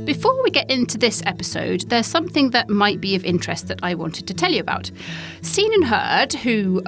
Before we get into this episode, there's something that might be of interest that I wanted to tell you about. Scene and Herd, who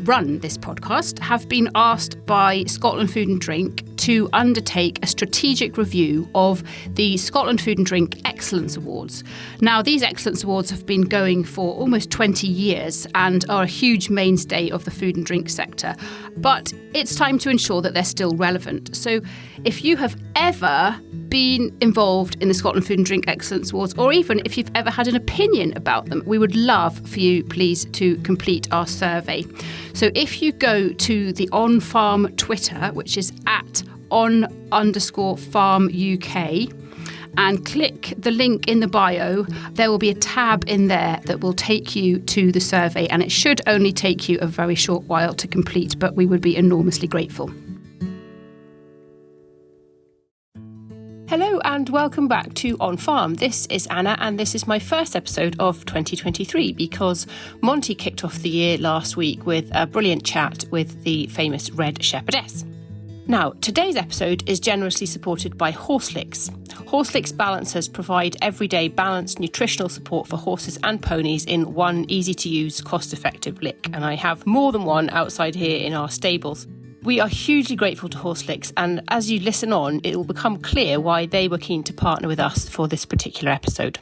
run this podcast, have been asked by Scotland Food and Drink to undertake a strategic review of the Scotland Food and Drink Excellence Awards. Now, these Excellence Awards have been going for almost 20 years and are a huge mainstay of the food and drink sector. But it's time to ensure that they're still relevant. So if you have ever been involved in the Scotland Food and Drink Excellence Awards, or even if you've ever had an opinion about them, we would love for you, please, to complete our survey. So if you go to the OnFARM Twitter, which is at @on_farm UK, and click the link in the bio, there will be a tab in there that will take you to the survey, and it should only take you a very short while to complete, but we would be enormously grateful. Hello and welcome back to On Farm. This is Anna and this is my first episode of 2023 because Monty kicked off the year last week with a brilliant chat with the famous Red Shepherdess. Now, today's episode is generously supported by Horselicks. Horselicks balancers provide everyday balanced nutritional support for horses and ponies in one easy-to-use, cost-effective lick, and I have more than one outside here in our stables. We are hugely grateful to Horselicks, and as you listen on, it will become clear why they were keen to partner with us for this particular episode.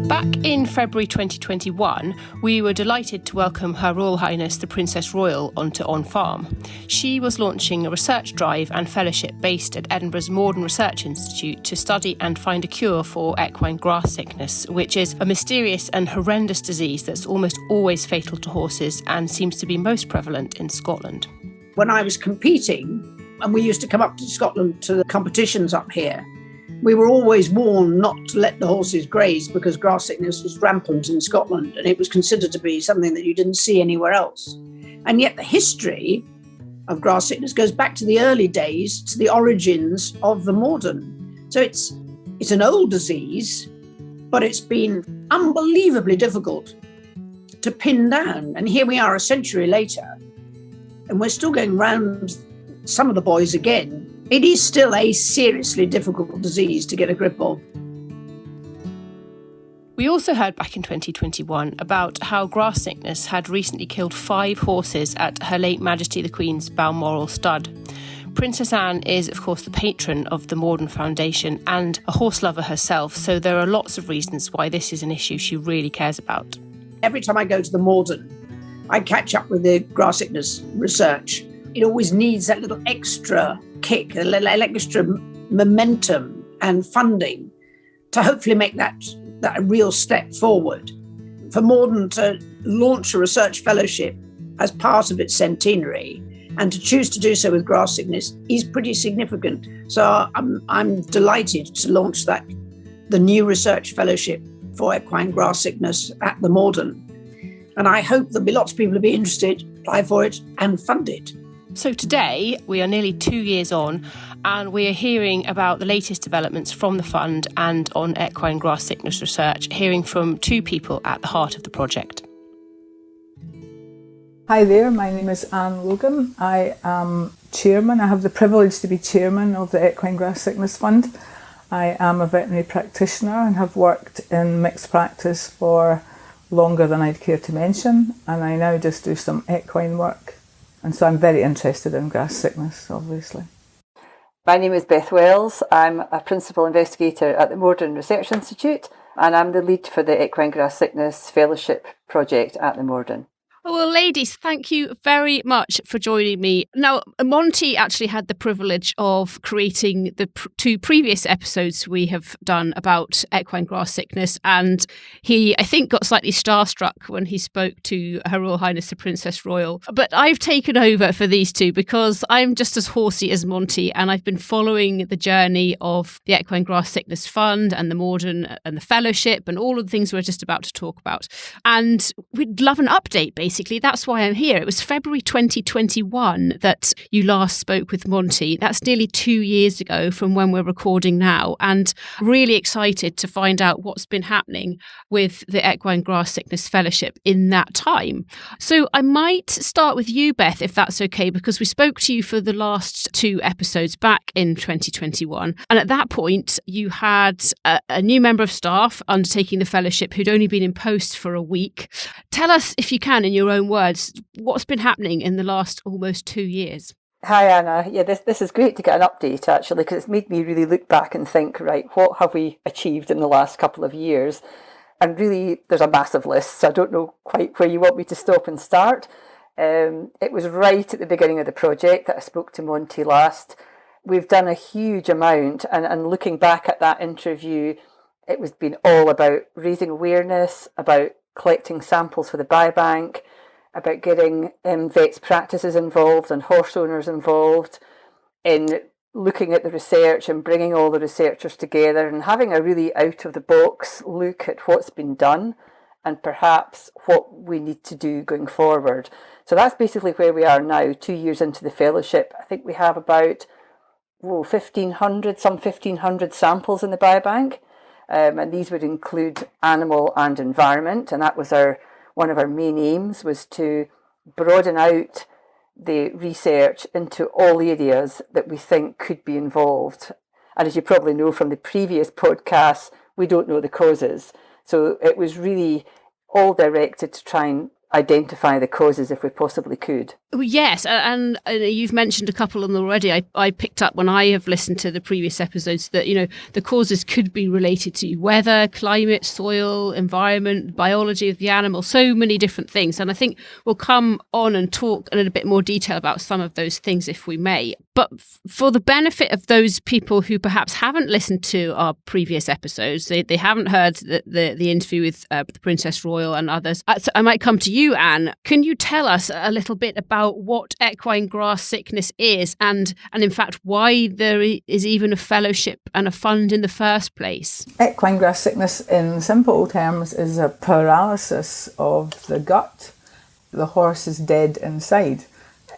Back in February 2021, we were delighted to welcome Her Royal Highness the Princess Royal onto OnFARM. She was launching a research drive and fellowship based at Edinburgh's Moredun Research Institute to study and find a cure for equine grass sickness, which is a mysterious and horrendous disease that's almost always fatal to horses and seems to be most prevalent in Scotland. When I was competing, and we used to come up to Scotland to the competitions up here, we were always warned not to let the horses graze because grass sickness was rampant in Scotland and it was considered to be something that you didn't see anywhere else. And yet the history of grass sickness goes back to the early days, to the origins of the Moredun. So it's an old disease, but it's been unbelievably difficult to pin down. And here we are a century later, and we're still going round some of the boys again. It is still a seriously difficult disease to get a grip of. We also heard back in 2021 about how grass sickness had recently killed 5 horses at Her late Majesty the Queen's Balmoral stud. Princess Anne is, of course, the patron of the Moredun Foundation and a horse lover herself, so there are lots of reasons why this is an issue she really cares about. Every time I go to the Moredun, I catch up with the grass sickness research. It always needs that little extra kick, a little extra momentum and funding to hopefully make that a real step forward. For Moredun to launch a research fellowship as part of its centenary and to choose to do so with grass sickness is pretty significant. So I'm delighted to launch the new research fellowship for equine grass sickness at the Moredun. And I hope there'll be lots of people who'll be interested, apply for it and fund it. So today, we are nearly 2 years on, and we are hearing about the latest developments from the fund and on equine grass sickness research, hearing from 2 people at the heart of the project. Hi there, my name is Anne Logan. I am chairman. I have the privilege to be chairman of the Equine Grass Sickness Fund. I am a veterinary practitioner and have worked in mixed practice for longer than I'd care to mention, and I now just do some equine work. And so I'm very interested in grass sickness, obviously. My name is Beth Wells. I'm a principal investigator at the Moredun Research Institute, and I'm the lead for the Equine Grass Sickness Fellowship project at the Moredun. Well, ladies, thank you very much for joining me. Now, Monty actually had the privilege of creating the 2 previous episodes we have done about equine grass sickness, and he, I think, got slightly starstruck when he spoke to Her Royal Highness the Princess Royal. But I've taken over for these 2 because I'm just as horsey as Monty, and I've been following the journey of the Equine Grass Sickness Fund and the Moredun and the Fellowship and all of the things we're just about to talk about. And we'd love an update, basically. basically. That's why I'm here. It was February 2021 that you last spoke with Monty. That's nearly 2 years ago from when we're recording now, and really excited to find out what's been happening with the Equine Grass Sickness Fellowship in that time. So I might start with you, Beth, if that's okay, because we spoke to you for the last 2 episodes back in 2021. And at that point, you had a new member of staff undertaking the fellowship who'd only been in post for a week. Tell us, if you can, in your own words, what's been happening in the last almost 2 years. Hi, Anna. Yeah, this is great to get an update, actually, because it's made me really look back and think, right, what have we achieved in the last couple of years? And really, there's a massive list, so I don't know quite where you want me to stop and start. It was right at the beginning of the project that I spoke to Monty last. We've done a huge amount, and looking back at that interview, it was been all about raising awareness, about collecting samples for the biobank, about getting vets' practices involved and horse owners involved in looking at the research and bringing all the researchers together and having a really out-of-the-box look at what's been done and perhaps what we need to do going forward. So that's basically where we are now, 2 years into the fellowship. I think we have about 1,500 samples in the biobank. And these would include animal and environment, and that was one of our main aims, was to broaden out the research into all areas that we think could be involved. And as you probably know from the previous podcasts, we don't know the causes. So it was really all directed to try and identify the causes if we possibly could. Yes, and you've mentioned a couple of them already. I picked up when I have listened to the previous episodes that, the causes could be related to weather, climate, soil, environment, biology of the animal, so many different things. And I think we'll come on and talk in a bit more detail about some of those things if we may. But for the benefit of those people who perhaps haven't listened to our previous episodes, they haven't heard the interview with the Princess Royal and others. So I might come to you, Anne. Can you tell us a little bit about what equine grass sickness is and in fact why there is even a fellowship and a fund in the first place? Equine grass sickness in simple terms is a paralysis of the gut. The horse is dead inside.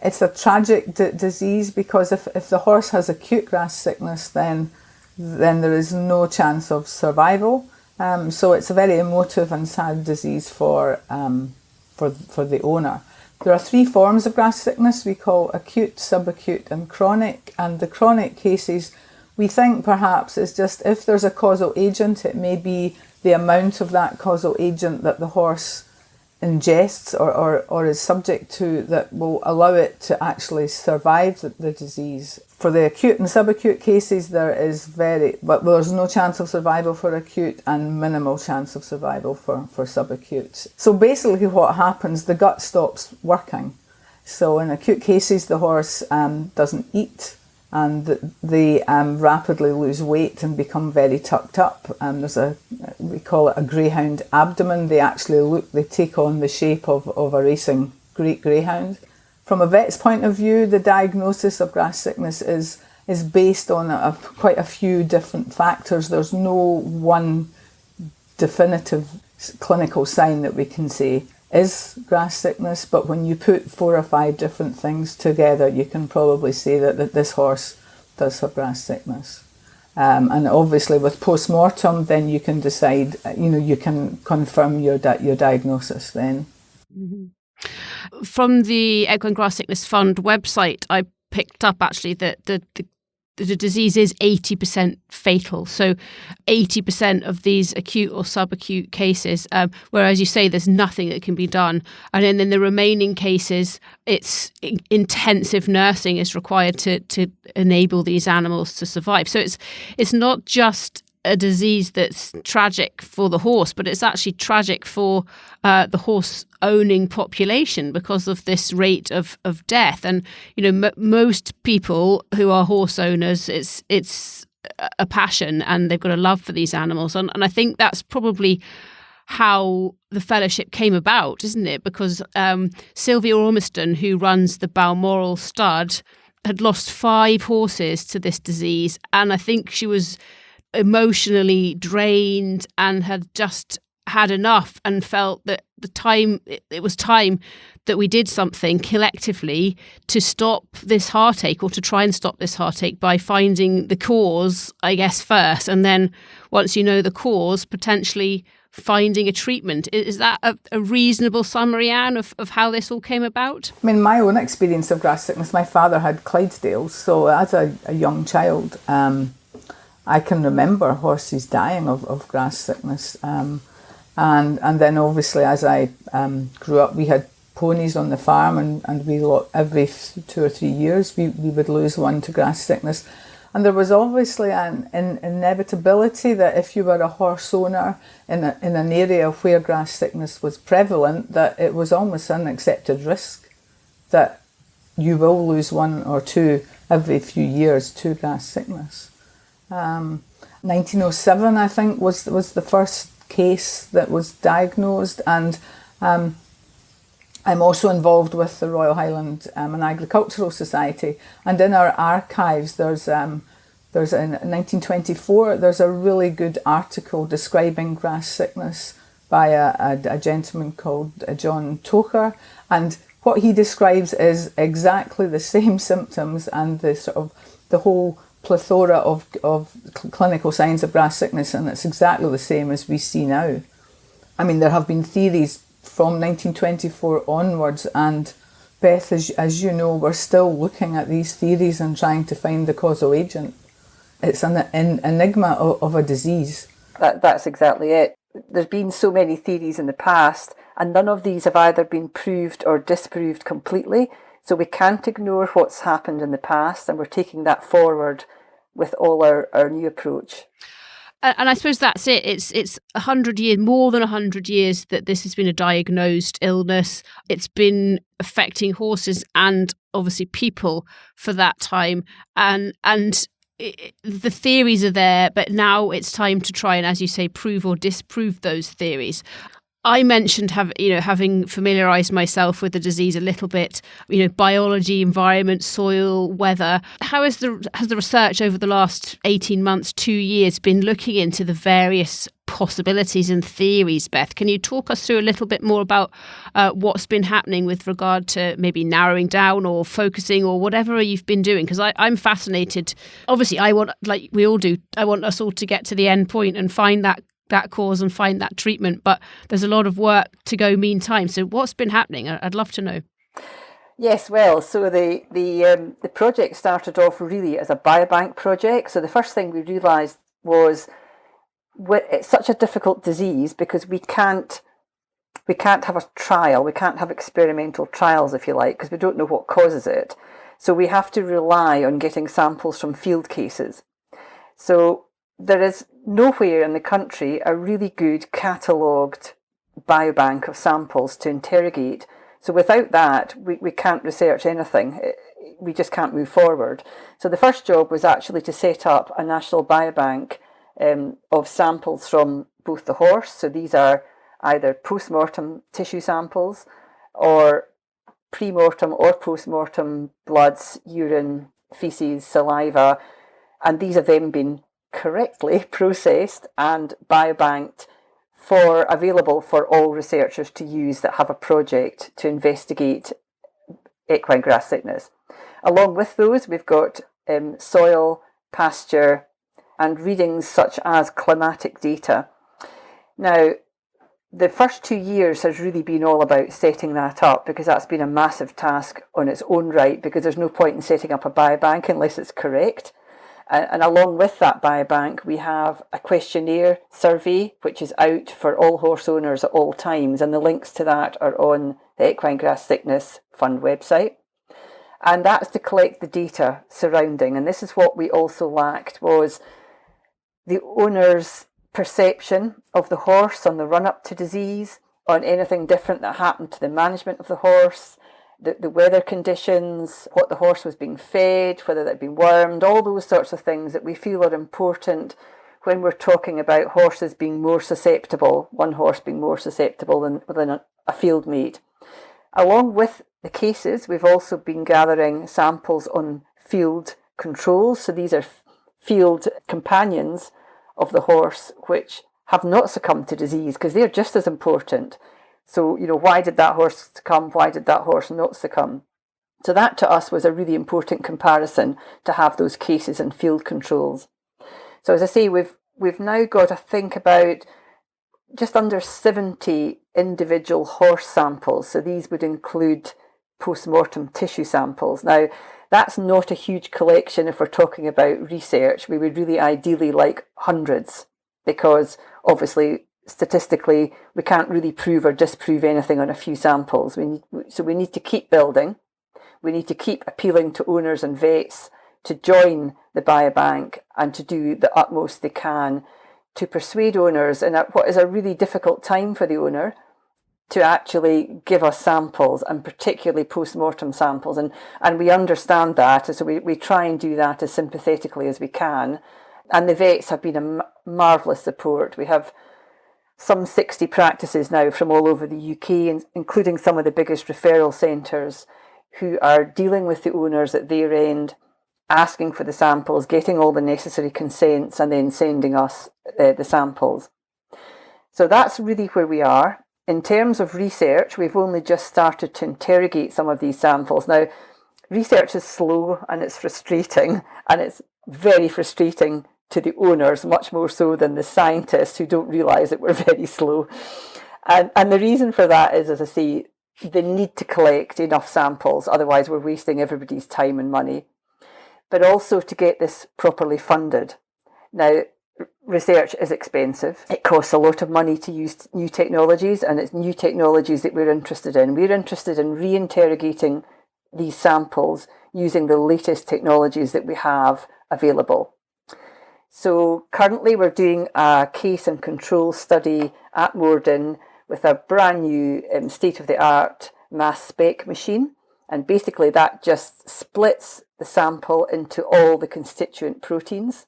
It's a tragic disease because if the horse has acute grass sickness, then there is no chance of survival. So it's a very emotive and sad disease for the owner. There are 3 forms of grass sickness we call acute, subacute and chronic. And the chronic cases we think perhaps is just if there's a causal agent, it may be the amount of that causal agent that the horse ingests or is subject to that will allow it to actually survive the disease. For the acute and subacute cases, there's no chance of survival for acute and minimal chance of survival for subacute. So basically what happens, the gut stops working. So in acute cases, the horse doesn't eat and they rapidly lose weight and become very tucked up. We call it a greyhound abdomen. They take on the shape of a racing great greyhound. From a vet's point of view, the diagnosis of grass sickness is based on quite a few different factors. There's no one definitive clinical sign that we can say is grass sickness, but when you put 4 or 5 different things together, you can probably say that this horse does have grass sickness. And obviously with post-mortem, then you can decide, you can confirm your diagnosis then. Mm-hmm. From the Equine Grass Sickness Fund website, I picked up actually that the disease is 80% fatal. So 80% of these acute or subacute cases, whereas you say there's nothing that can be done. And then in the remaining cases, it's intensive nursing is required to enable these animals to survive. So it's not just a disease that's tragic for the horse, but it's actually tragic for the horse owning population because of this rate of death. And most people who are horse owners, it's a passion and they've got a love for these animals. And I think that's probably how the fellowship came about, isn't it? Because Sylvia Ormiston, who runs the Balmoral stud, had lost 5 horses to this disease, and I think she was emotionally drained and had just had enough and felt that it was time that we did something collectively to stop this heartache, or to try and stop this heartache by finding the cause, I guess, first, and then once you know the cause, potentially finding a treatment. Is that a reasonable summary, Anne, of how this all came about? I mean, my own experience of grass sickness, my father had Clydesdales, so as a young child, I can remember horses dying of grass sickness. And then obviously as I grew up, we had ponies on the farm, and we every 2 or 3 years we would lose one to grass sickness. And there was obviously an inevitability that if you were a horse owner in an area where grass sickness was prevalent, that it was almost an accepted risk that you will lose one or two every few years to grass sickness. 1907, I think, was the first case that was diagnosed, and I'm also involved with the Royal Highland and Agricultural Society, and in our archives there's in 1924 there's a really good article describing grass sickness by a gentleman called John Toker, and what he describes is exactly the same symptoms and the whole plethora of clinical signs of grass sickness, and it's exactly the same as we see now. I mean, there have been theories from 1924 onwards, and Beth, as you know, we're still looking at these theories and trying to find the causal agent. It's an enigma of a disease. That's exactly it. There's been so many theories in the past, and none of these have either been proved or disproved completely. So we can't ignore what's happened in the past, and we're taking that forward with all our new approach. And I suppose that's it. It's 100 years, more than 100 years that this has been a diagnosed illness. It's been affecting horses and obviously people for that time. And the theories are there, but now it's time to try and, as you say, prove or disprove those theories. I mentioned having familiarised myself with the disease a little bit, biology, environment, soil, weather. How has the research over the last 18 months, 2 years, been looking into the various possibilities and theories, Beth? Can you talk us through a little bit more about what's been happening with regard to maybe narrowing down or focusing or whatever you've been doing? Because I'm fascinated. Obviously, I want, like we all do, I want us all to get to the end point and find that cause and find that treatment, but there's a lot of work to go meantime. So what's been happening? I'd love to know. Yes, well, so the project started off really as a biobank project. So the first thing we realised was it's such a difficult disease because we can't have a trial, we can't have experimental trials, if you like, because we don't know what causes it. So we have to rely on getting samples from field cases. So there is nowhere in the country a really good catalogued biobank of samples to interrogate. So without that, we can't research anything. We just can't move forward. So the first job was actually to set up a national biobank of samples from both the horse. So these are either post-mortem tissue samples or pre-mortem or post-mortem bloods, urine, faeces, saliva. And these have then been correctly processed and biobanked available for all researchers to use that have a project to investigate equine grass sickness. Along with those, we've got soil, pasture, and readings such as climatic data. Now, the first 2 years has really been all about setting that up, because that's been a massive task on its own right, because there's no point in setting up a biobank unless it's correct. And along with that biobank, we have a questionnaire survey, which is out for all horse owners at all times. And the links to that are on the Equine Grass Sickness Fund website. And that's to collect the data surrounding. And this is what we also lacked, was the owner's perception of the horse on the run-up to disease, on anything different that happened to the management of the horse, the weather conditions, what the horse was being fed, whether they'd been wormed, all those sorts of things that we feel are important when we're talking about horses being more susceptible, one horse being more susceptible than a field mate. Along with the cases, we've also been gathering samples on field controls. So these are field companions of the horse, which have not succumbed to disease, because they're just as important. So, why did that horse succumb? Why did that horse not succumb? So that to us was a really important comparison, to have those cases and field controls. So as I say, we've now got to think about just under 70 individual horse samples. So these would include post-mortem tissue samples. Now, that's not a huge collection if we're talking about research. We would really ideally like hundreds, because obviously statistically we can't really prove or disprove anything on a few samples. We need to keep building. We need to keep appealing to owners and vets to join the biobank and to do the utmost they can to persuade owners in what is a really difficult time for the owner to actually give us samples, and particularly post-mortem samples. And we understand that, so we try and do that as sympathetically as we can. And the vets have been a marvellous support. We have some 60 practices now from all over the UK, including some of the biggest referral centres, who are dealing with the owners at their end, asking for the samples, getting all the necessary consents, and then sending us the samples. So that's really where we are. In terms of research, we've only just started to interrogate some of these samples. Now, research is slow and it's frustrating, and it's very frustrating to the owners, much more so than the scientists, who don't realise that we're very slow. And the reason for that is, as I say, the need to collect enough samples, otherwise we're wasting everybody's time and money. But also to get this properly funded. Now, research is expensive. It costs a lot of money to use new technologies, and it's new technologies that we're interested in. We're interested in reinterrogating these samples using the latest technologies that we have available. So currently we're doing a case and control study at Moredun with a brand new state-of-the-art mass spec machine. And basically that just splits the sample into all the constituent proteins.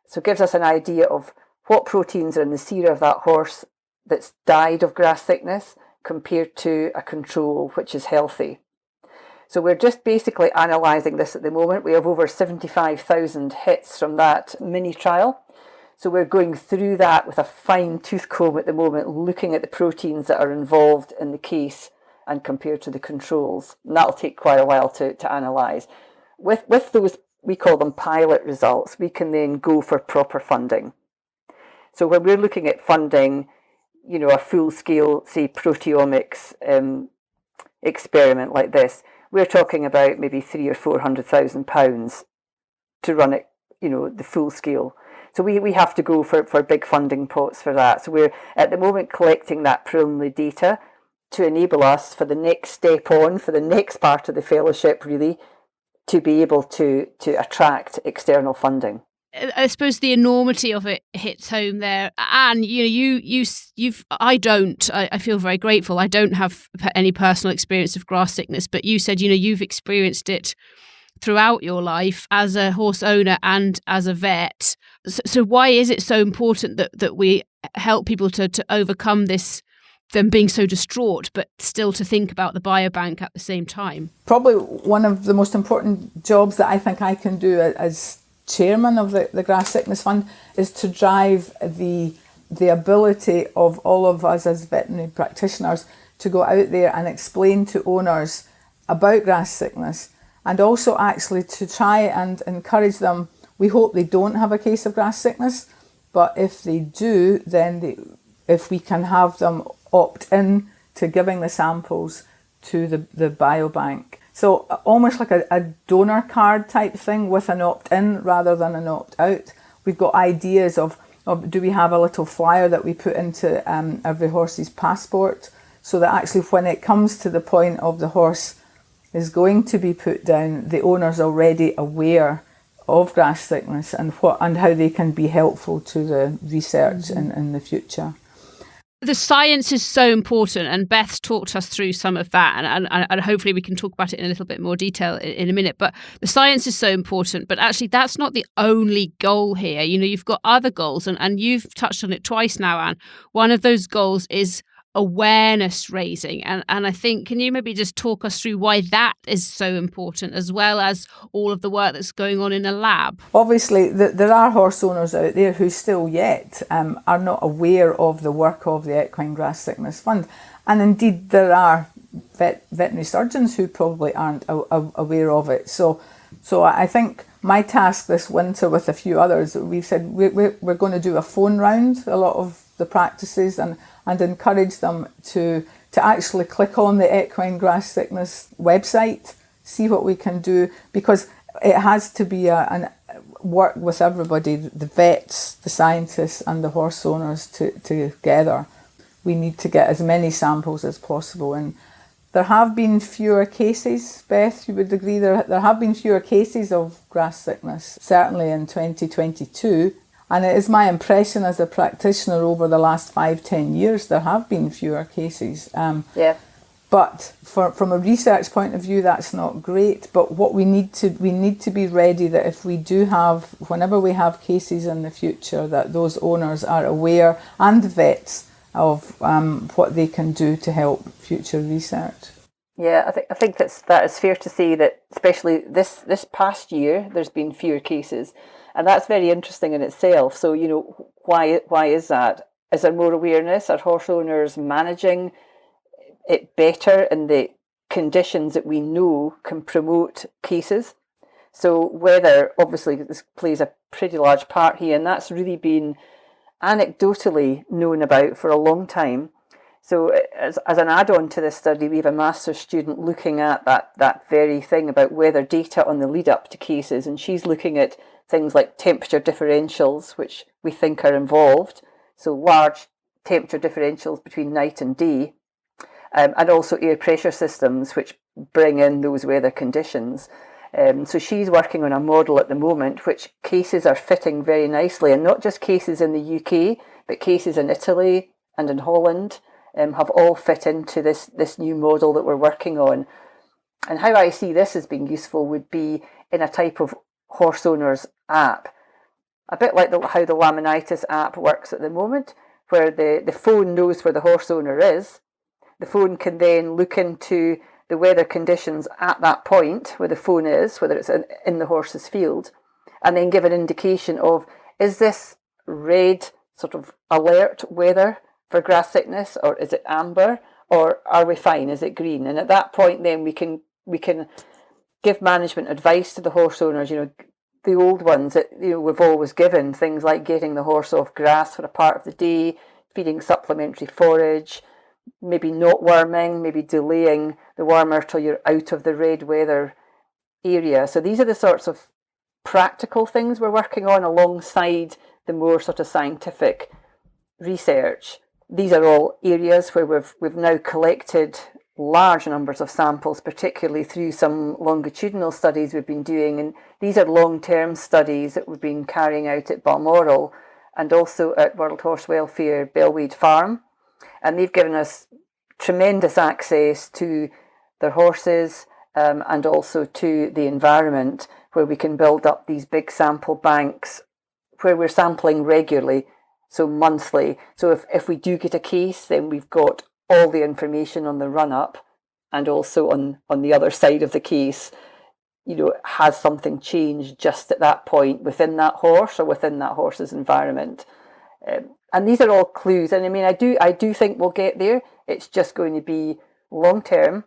So it gives us an idea of what proteins are in the sera of that horse that's died of grass sickness compared to a control which is healthy. So we're just basically analysing this at the moment. We have over 75,000 hits from that mini trial. So we're going through that with a fine tooth comb at the moment, looking at the proteins that are involved in the case and compared to the controls. And that'll take quite a while to analyse. With those, we call them pilot results, we can then go for proper funding. So when we're looking at funding, a full-scale, say, proteomics experiment like this, we're talking about maybe £300,000 or £400,000 to run it, the full scale. So we have to go for big funding pots for that. So we're at the moment collecting that preliminary data to enable us for the next step on, for the next part of the fellowship, really, to be able to attract external funding. I suppose the enormity of it hits home there. Anne, I feel very grateful. I don't have any personal experience of grass sickness, but you said, you've experienced it throughout your life as a horse owner and as a vet. So why is it so important that we help people to overcome this, them being so distraught, but still to think about the biobank at the same time? Probably one of the most important jobs that I think I can do as chairman of the Grass Sickness Fund is to drive the ability of all of us as veterinary practitioners to go out there and explain to owners about grass sickness, and also actually to try and encourage them. We hope they don't have a case of grass sickness, but if they do, then if we can have them opt in to giving the samples to the biobank. So almost like a donor card type thing with an opt-in rather than an opt-out. We've got ideas of do we have a little flyer that we put into every horse's passport, so that actually when it comes to the point of the horse is going to be put down, the owner's already aware of grass sickness and how they can be helpful to the research in the future. The science is so important, and Beth's talked us through some of that, and hopefully we can talk about it in a little bit more detail in a minute. But the science is so important, but actually that's not the only goal here. You've got other goals, and you've touched on it twice now, Anne. One of those goals is awareness raising. And I think, can you maybe just talk us through why that is so important, as well as all of the work that's going on in a lab? Obviously, there are horse owners out there who still yet are not aware of the work of the Equine Grass Sickness Fund. And indeed, there are veterinary surgeons who probably aren't aware of it. So I think my task this winter with a few others, we've said we're going to do a phone round, a lot of the practices, and encourage them to actually click on the Equine Grass Sickness website, see what we can do, because it has to be an work with everybody, the vets, the scientists and the horse owners together. We need to get as many samples as possible, and there have been fewer cases. Beth, you would agree there have been fewer cases of grass sickness, certainly in 2022. And it is my impression as a practitioner over the last 5-10 years, there have been fewer cases. But from a research point of view, that's not great. But what we need to be ready that if we do have, whenever we have cases in the future, that those owners are aware, and the vets, of what they can do to help future research. Yeah, I think that is fair to say that, especially this past year, there's been fewer cases, and that's very interesting in itself. So, you know, why is that? Is there more awareness? Are horse owners managing it better in the conditions that we know can promote cases? So weather, obviously, this plays a pretty large part here, and that's really been anecdotally known about for a long time. So as an add-on to this study, we have a master's student looking at that very thing about weather data on the lead up to cases, and she's looking at things like temperature differentials, which we think are involved, so large temperature differentials between night and day, and also air pressure systems, which bring in those weather conditions. So she's working on a model at the moment which cases are fitting very nicely, and not just cases in the UK, but cases in Italy and in Holland have all fit into this new model that we're working on. And how I see this as being useful would be in a type of horse owner's app, a bit like how the laminitis app works at the moment, where the phone knows where the horse owner is. The phone can then look into the weather conditions at that point where the phone is, whether it's in the horse's field, and then give an indication of, is this red sort of alert weather for grass sickness, or is it amber, or are we fine, is it green? And at that point then we can give management advice to the horse owners, you know, the old ones that, you know, we've always given, things like getting the horse off grass for a part of the day, feeding supplementary forage, maybe not worming, maybe delaying the wormer till you're out of the red weather area. So these are the sorts of practical things we're working on alongside the more sort of scientific research. These are all areas where we've now collected large numbers of samples, particularly through some longitudinal studies we've been doing. And these are long-term studies that we've been carrying out at Balmoral and also at World Horse Welfare Bellweed Farm. And they've given us tremendous access to their horses and also to the environment, where we can build up these big sample banks where we're sampling regularly, so monthly. So if we do get a case, then we've got all the information on the run-up, and also on the other side of the case, you know, has something changed just at that point within that horse or within that horse's environment. And these are all clues. And I mean, I do think we'll get there. It's just going to be long term.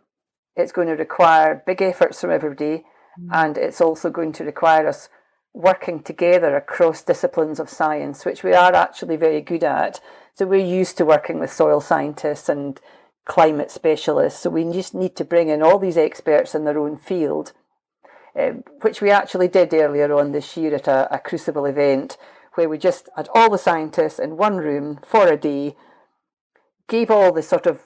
It's going to require big efforts from everybody. And it's also going to require us working together across disciplines of science, which we are actually very good at. So we're used to working with soil scientists and climate specialists. So we just need to bring in all these experts in their own field, which we actually did earlier on this year at a Crucible event, where we just had all the scientists in one room for a day, gave all the sort of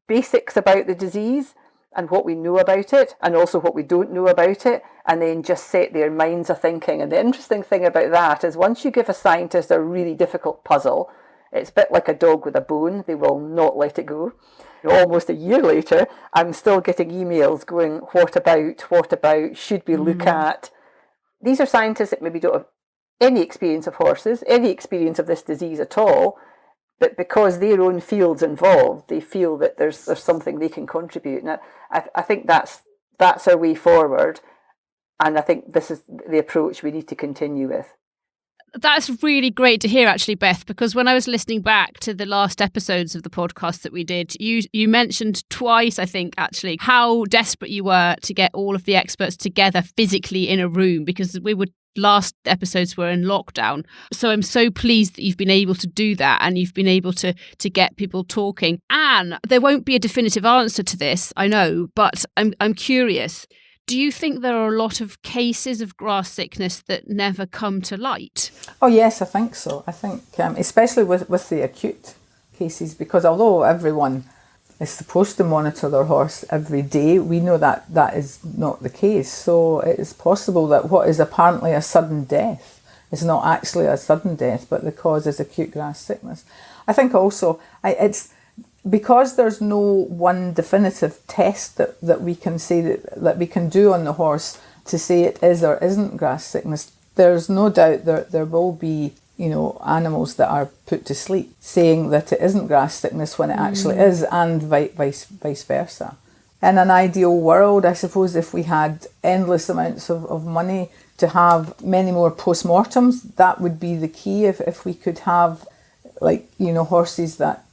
basics about the disease and what we know about it, and also what we don't know about it, and then just set their minds a thinking. And the interesting thing about that is, once you give a scientist a really difficult puzzle, it's a bit like a dog with a bone, they will not let it go. Almost a year later, I'm still getting emails going, what about, should we look at? These are scientists that maybe don't have any experience of horses, any experience of this disease at all, but because their own field's involved, they feel that there's something they can contribute. And I think that's our way forward. And I think this is the approach we need to continue with. That's really great to hear, actually, Beth, because when I was listening back to the last episodes of the podcast that we did, you mentioned twice, I think, actually, how desperate you were to get all of the experts together physically in a room, because last episodes were in lockdown. So I'm so pleased that you've been able to do that and you've been able to get people talking. Anne, there won't be a definitive answer to this, I know, but I'm curious. Do you think there are a lot of cases of grass sickness that never come to light? Oh yes, I think so. I think especially with the acute cases, because although everyone is supposed to monitor their horse every day, we know that is not the case. So it is possible that what is apparently a sudden death is not actually a sudden death, but the cause is acute grass sickness. I think also it's because there's no one definitive test that we can say that we can do on the horse to say it is or isn't grass sickness. There's no doubt there will be, animals that are put to sleep saying that it isn't grass sickness when it actually is, and vice versa. In an ideal world, I suppose, if we had endless amounts of money to have many more post-mortems, that would be the key. If we could have, horses that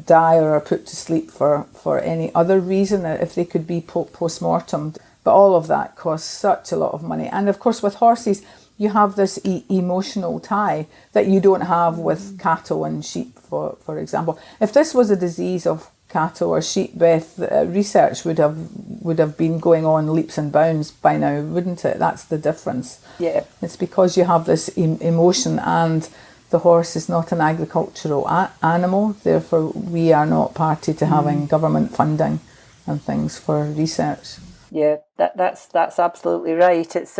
die or are put to sleep for any other reason, if they could be post-mortemed. But all of that costs such a lot of money. And of course with horses, you have this emotional tie that you don't have with cattle and sheep, for example. If this was a disease of cattle or sheep, Beth, research would have been going on leaps and bounds by now, wouldn't it? That's the difference. Yeah. It's because you have this emotion, and the horse is not an agricultural animal, therefore we are not party to having government funding and things for research. Yeah, that's absolutely right. It's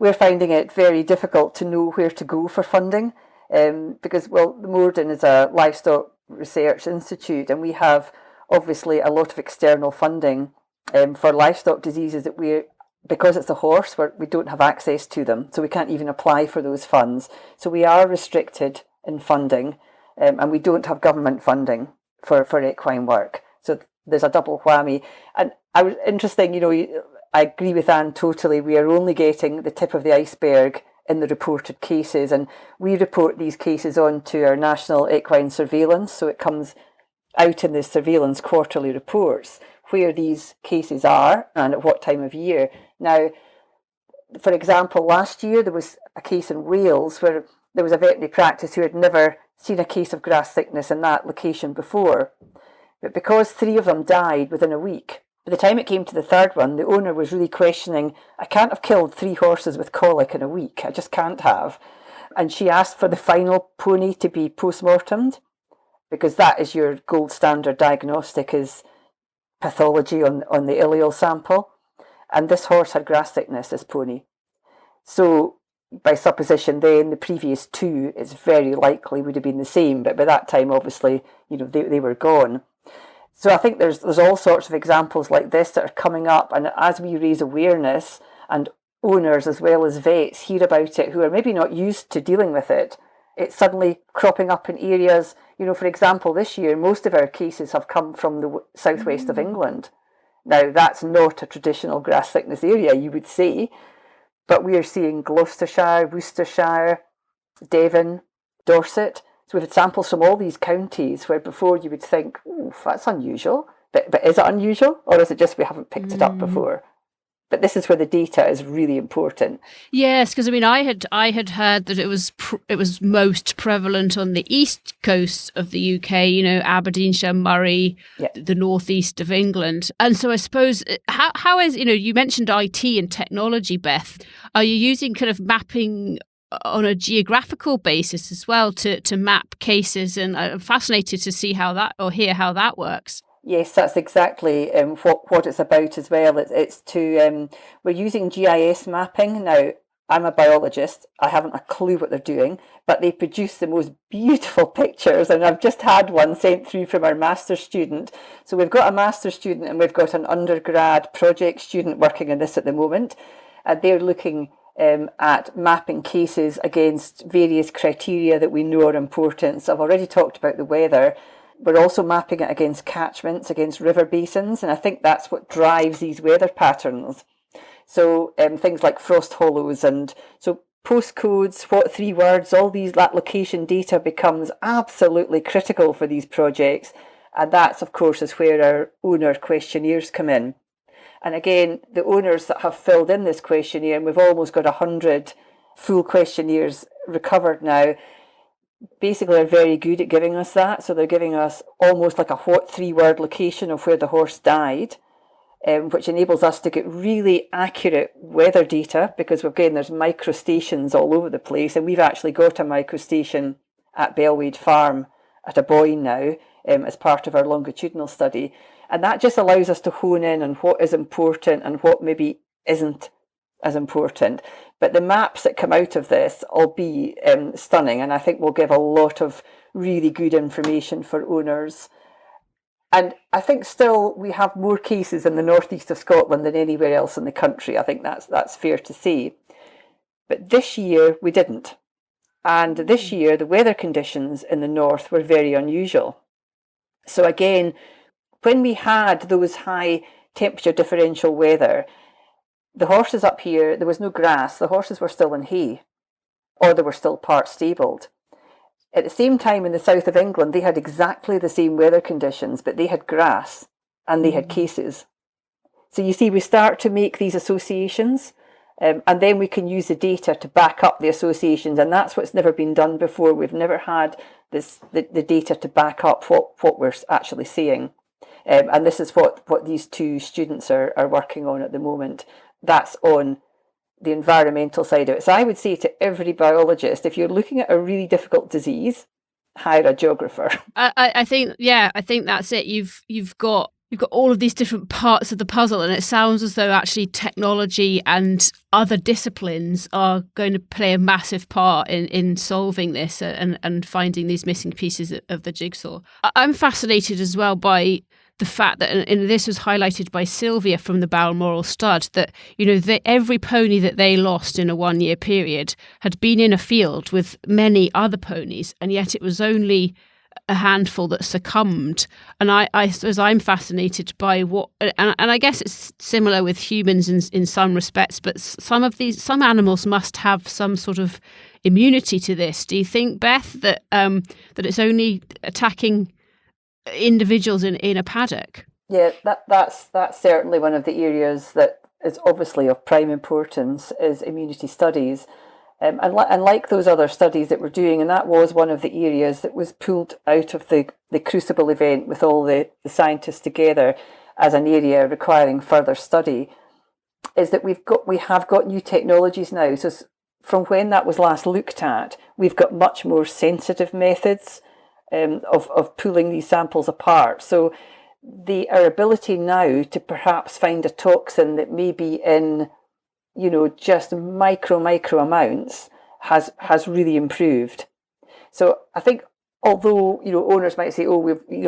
we're finding it very difficult to know where to go for funding, because the Moredun is a livestock research institute, and we have obviously a lot of external funding for livestock diseases that because it's a horse, we don't have access to them, so we can't even apply for those funds. So we are restricted in funding, and we don't have government funding for equine work. So there's a double whammy. And I was interesting, I agree with Anne totally. We are only getting the tip of the iceberg in the reported cases, and we report these cases on to our national equine surveillance, so it comes out in the surveillance quarterly reports where these cases are and at what time of year. Now, for example, last year there was a case in Wales where there was a veterinary practice who had never seen a case of grass sickness in that location before. But because 3 of them died within a week, by the time it came to the 3rd one, the owner was really questioning, I can't have killed 3 horses with colic in a week. I just can't have. And she asked for the final pony to be post-mortemed, because that is your gold standard diagnostic, is pathology on the ileal sample. And this horse had grass sickness, this pony. So by supposition then, the previous 2, it's very likely would have been the same. But by that time, obviously, they were gone. So I think there's all sorts of examples like this that are coming up. And as we raise awareness, and owners as well as vets hear about it who are maybe not used to dealing with it, it's suddenly cropping up in areas. For example, this year, most of our cases have come from the southwest of England. Now, that's not a traditional grass sickness area, you would say, but we are seeing Gloucestershire, Worcestershire, Devon, Dorset. So we've had samples from all these counties where before you would think, oh, that's unusual. But is it unusual, or is it just we haven't picked it up before? But this is where the data is really important. Yes, because I had heard that it was most prevalent on the east coast of the UK, Aberdeenshire, Murray, the northeast of England. And so I suppose, how is, you mentioned IT and technology, Beth. Are you using kind of mapping on a geographical basis as well to map cases? And I'm fascinated to see hear how that works. Yes, that's exactly what it's about as well. It's to we're using GIS mapping. Now, I'm a biologist. I haven't a clue what they're doing, but they produce the most beautiful pictures. And I've just had one sent through from our master's student. So we've got a master's student and we've got an undergrad project student working on this at the moment. And they're looking at mapping cases against various criteria that we know are important. So I've already talked about the weather. We're also mapping it against catchments, against river basins, and I think that's what drives these weather patterns. So things like frost hollows, and so postcodes, what 3 words, all that location data becomes absolutely critical for these projects. And that's, of course, is where our owner questionnaires come in. And again, the owners that have filled in this questionnaire, and we've almost got 100 full questionnaires recovered now, basically are very good at giving us that. So they're giving us almost like a what 3-word location of where the horse died, which enables us to get really accurate weather data, because again, there's microstations all over the place, and we've actually got a microstation at Bellwade Farm at a Boyne now as part of our longitudinal study. And that just allows us to hone in on what is important and what maybe isn't as important. But the maps that come out of this will be stunning, and I think will give a lot of really good information for owners. And I think still we have more cases in the northeast of Scotland than anywhere else in the country. I think that's fair to say. But this year we didn't. And this year the weather conditions in the north were very unusual. So again, when we had those high temperature differential weather, the horses up here, there was no grass. The horses were still in hay, or they were still part stabled. At the same time in the south of England, they had exactly the same weather conditions, but they had grass and they had cases. So you see, we start to make these associations, and then we can use the data to back up the associations, and that's what's never been done before. We've never had the data to back up what we're actually seeing. And this is what these 2 students are working on at the moment. That's on the environmental side of it. So I would say to every biologist, if you're looking at a really difficult disease, hire a geographer. I think that's it. You've got all of these different parts of the puzzle, and it sounds as though actually technology and other disciplines are going to play a massive part in solving this and finding these missing pieces of the jigsaw. I'm fascinated as well by the fact that, and this was highlighted by Sylvia from the Balmoral stud, that every pony that they lost in a 1-year period had been in a field with many other ponies, and yet it was only a handful that succumbed. And I suppose I'm fascinated by what, and I guess it's similar with humans in some respects, but some animals must have some sort of immunity to this. Do you think, Beth, that it's only attacking individuals in a paddock? Yeah, that's certainly one of the areas that is obviously of prime importance, is immunity studies. And like those other studies that we're doing, and that was one of the areas that was pulled out of the Crucible event with all the scientists together as an area requiring further study, is that we have got new technologies now. So from when that was last looked at, we've got much more sensitive methods of pulling these samples apart. So our ability now to perhaps find a toxin that may be in, just micro amounts has really improved. So I think, although owners might say,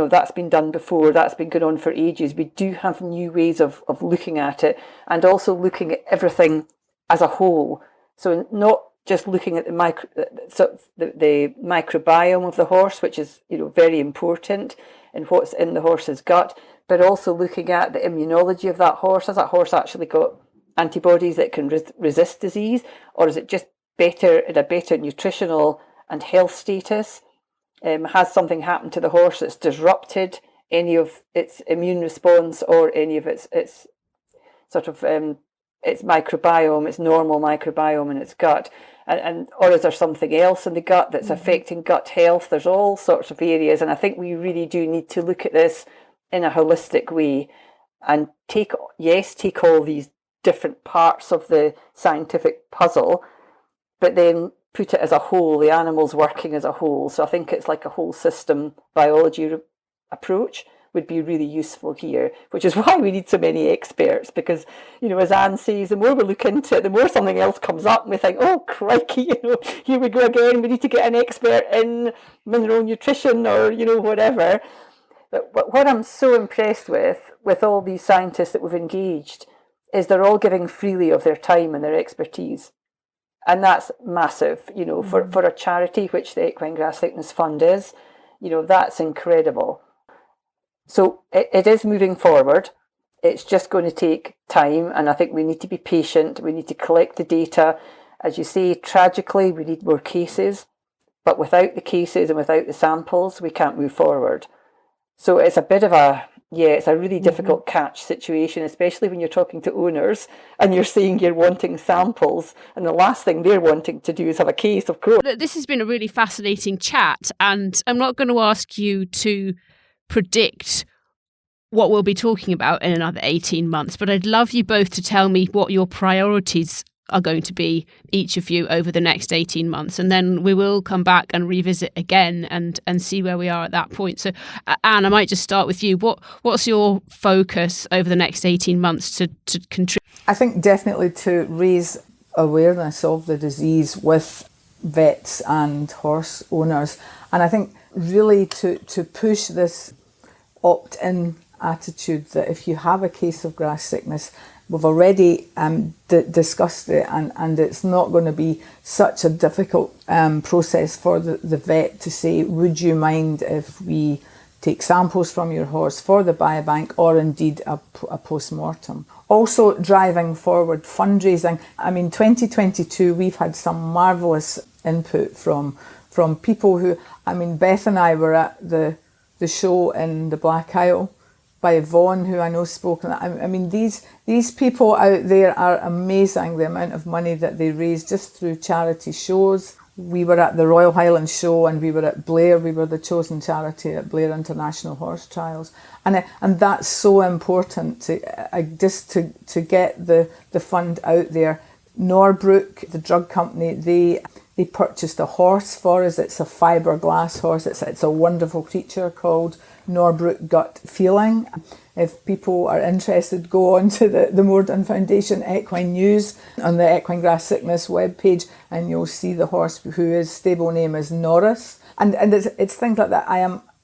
that's been done before, that's been going on for ages, we do have new ways of looking at it, and also looking at everything as a whole. So not just looking at the microbiome of the horse, which is very important, and what's in the horse's gut, but also looking at the immunology of that horse. Has that horse actually got antibodies that can resist disease, or is it just in a better nutritional and health status? Has something happened to the horse that's disrupted any of its immune response or any of its sort of its microbiome, its normal microbiome in its gut? Or is there something else in the gut that's affecting gut health? There's all sorts of areas, and I think we really do need to look at this in a holistic way and take all these different parts of the scientific puzzle, but then put it as a whole, the animals working as a whole. So I think it's like a whole system biology approach would be really useful here, which is why we need so many experts, because, as Anne says, the more we look into it, the more something else comes up and we think, oh, crikey, here we go again, we need to get an expert in mineral nutrition or, whatever. But what I'm so impressed with all these scientists that we've engaged is they're all giving freely of their time and their expertise. And that's massive, for a charity, which the Equine Grass Sickness Fund is, that's incredible. So it is moving forward. It's just going to take time, and I think we need to be patient. We need to collect the data. As you say, tragically, we need more cases, but without the cases and without the samples, we can't move forward. So it's a bit of it's a really difficult catch situation, especially when you're talking to owners and you're saying you're wanting samples, and the last thing they're wanting to do is have a case, of course. This has been a really fascinating chat, and I'm not going to ask you to predict what we'll be talking about in another 18 months, but I'd love you both to tell me what your priorities are going to be, each of you, over the next 18 months. And then we will come back and revisit again and see where we are at that point. So, Anne, I might just start with you. What's your focus over the next 18 months to contribute? I think definitely to raise awareness of the disease with vets and horse owners. And I think really to push this opt-in attitude that if you have a case of grass sickness, we've already discussed it, and it's not going to be such a difficult process for the vet to say, would you mind if we take samples from your horse for the biobank, or indeed a post-mortem. Also driving forward fundraising. 2022, we've had some marvellous input from people who, Beth and I were at the show in the Black Isle by Yvonne, who I know spoke. These people out there are amazing, the amount of money that they raise just through charity shows. We were at the Royal Highland show, and we were at Blair. We were the chosen charity at Blair International Horse Trials, and that's so important to get the fund out there. Norbrook, the drug company, they purchased a horse for us. It's a fiberglass horse. It's a wonderful creature called Norbrook Gut Feeling. If people are interested, go on to the Moredun Foundation Equine News on the Equine Grass Sickness webpage, and you'll see the horse, whose stable name is Norris. And it's things like that. I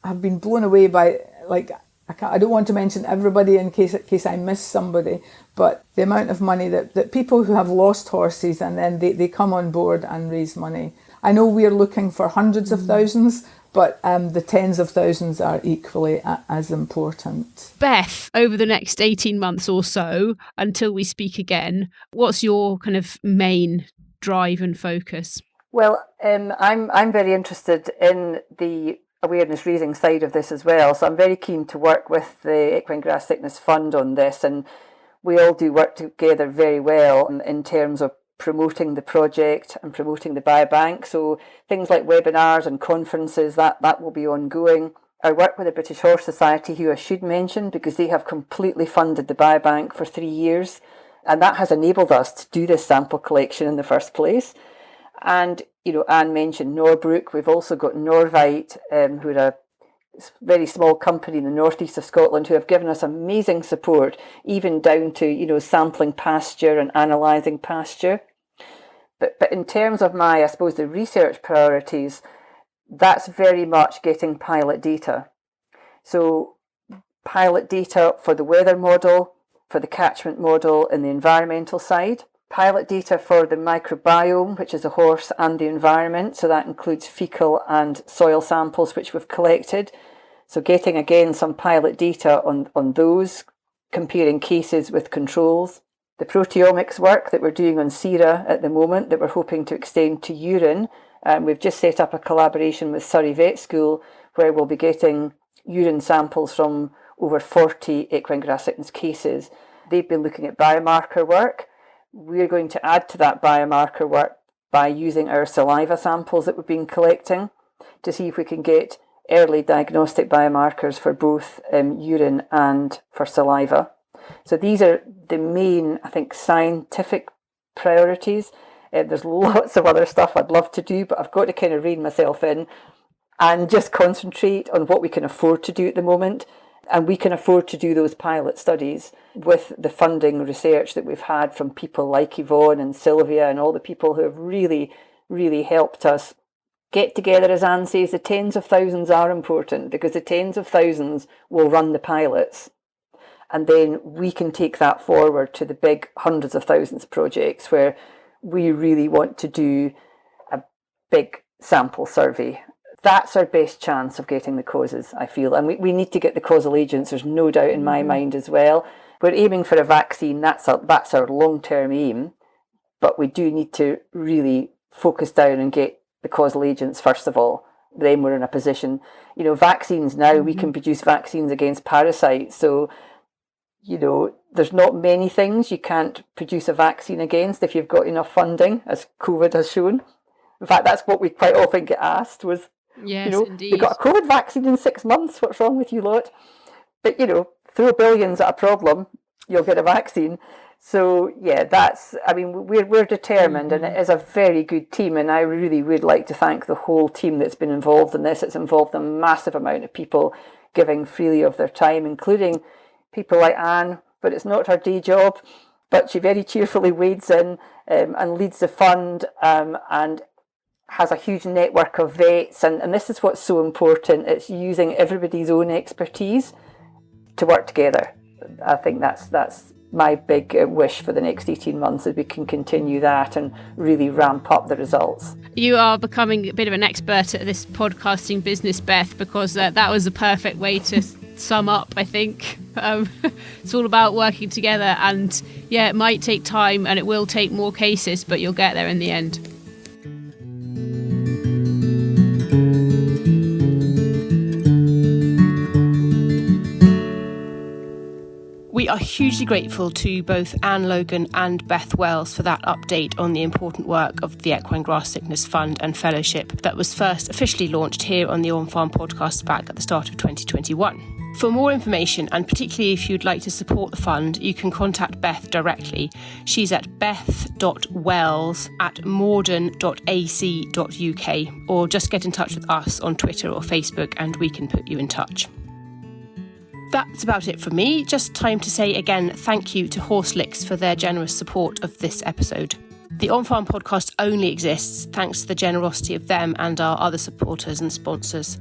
have been blown away by, I don't want to mention everybody in case I miss somebody, but the amount of money that people who have lost horses and then they come on board and raise money. I know we're looking for hundreds of thousands, but the tens of thousands are equally as important. Beth, over the next 18 months or so, until we speak again, what's your kind of main drive and focus? Well, I'm very interested in the awareness raising side of this as well. So I'm very keen to work with the Equine Grass Sickness Fund on this, and we all do work together very well in terms of promoting the project and promoting the biobank. So things like webinars and conferences, that will be ongoing. I work with the British Horse Society, who I should mention, because they have completely funded the biobank for 3 years, and that has enabled us to do this sample collection in the first place. And Anne mentioned Norbrook. We've also got Norvite, who are a very small company in the northeast of Scotland, who have given us amazing support, even down to sampling pasture and analysing pasture. But in terms of the research priorities, that's very much getting pilot data. So pilot data for the weather model, for the catchment model and the environmental side. Pilot data for the microbiome, which is the horse and the environment. So that includes fecal and soil samples, which we've collected. So getting, again, some pilot data on those, comparing cases with controls. The proteomics work that we're doing on sera at the moment, that we're hoping to extend to urine. We've just set up a collaboration with Surrey Vet School, where we'll be getting urine samples from over 40 equine grass sickness cases. They've been looking at biomarker work. We're going to add to that biomarker work by using our saliva samples that we've been collecting to see if we can get early diagnostic biomarkers for both urine and for saliva. So these are the main, I think, scientific priorities. There's lots of other stuff I'd love to do, but I've got to kind of rein myself in and just concentrate on what we can afford to do at the moment. And we can afford to do those pilot studies with the funding research that we've had from people like Yvonne and Sylvia and all the people who have really, really helped us get together. As Anne says, the tens of thousands are important, because the tens of thousands will run the pilots. And then we can take that forward to the big hundreds of thousands projects, where we really want to do a big sample survey. That's our best chance of getting the causes, I feel. And we need to get the causal agents, there's no doubt in my mind as well. We're aiming for a vaccine, that's our long-term aim. But we do need to really focus down and get the causal agents first of all. Then we're in a position, vaccines now, we can produce vaccines against parasites. So, there's not many things you can't produce a vaccine against if you've got enough funding, as COVID has shown. In fact, that's what we quite often get asked was, yes, indeed. You got a COVID vaccine in 6 months, what's wrong with you lot? But, throw billions at a problem, you'll get a vaccine. So, yeah, we're determined, and it is a very good team, and I really would like to thank the whole team that's been involved in this. It's involved a massive amount of people giving freely of their time, including people like Anne, but it's not her day job, but she very cheerfully wades in and leads the fund and has a huge network of vets, and this is what's so important. It's using everybody's own expertise to work together. I think that's my big wish for the next 18 months, is we can continue that and really ramp up the results. You are becoming a bit of an expert at this podcasting business, Beth, because that was a perfect way to sum up, I think. It's all about working together, and yeah, it might take time and it will take more cases, but you'll get there in the end. We are hugely grateful to both Anne Logan and Beth Wells for that update on the important work of the Equine Grass Sickness Fund and Fellowship that was first officially launched here on the OnFARM podcast back at the start of 2021. For more information, and particularly if you'd like to support the fund, you can contact Beth directly. She's at beth.wells@moredun.ac.uk, or just get in touch with us on Twitter or Facebook and we can put you in touch. That's about it for me. Just time to say again thank you to Horselicks for their generous support of this episode. The OnFARM podcast only exists thanks to the generosity of them and our other supporters and sponsors.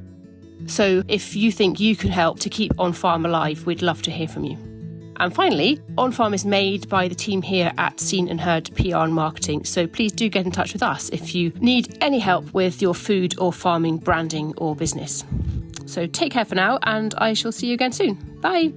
So if you think you can help to keep OnFARM alive, we'd love to hear from you. And finally, OnFARM is made by the team here at Scene&HerdPR and Marketing, so please do get in touch with us if you need any help with your food or farming, branding or business. So take care for now, and I shall see you again soon. Bye.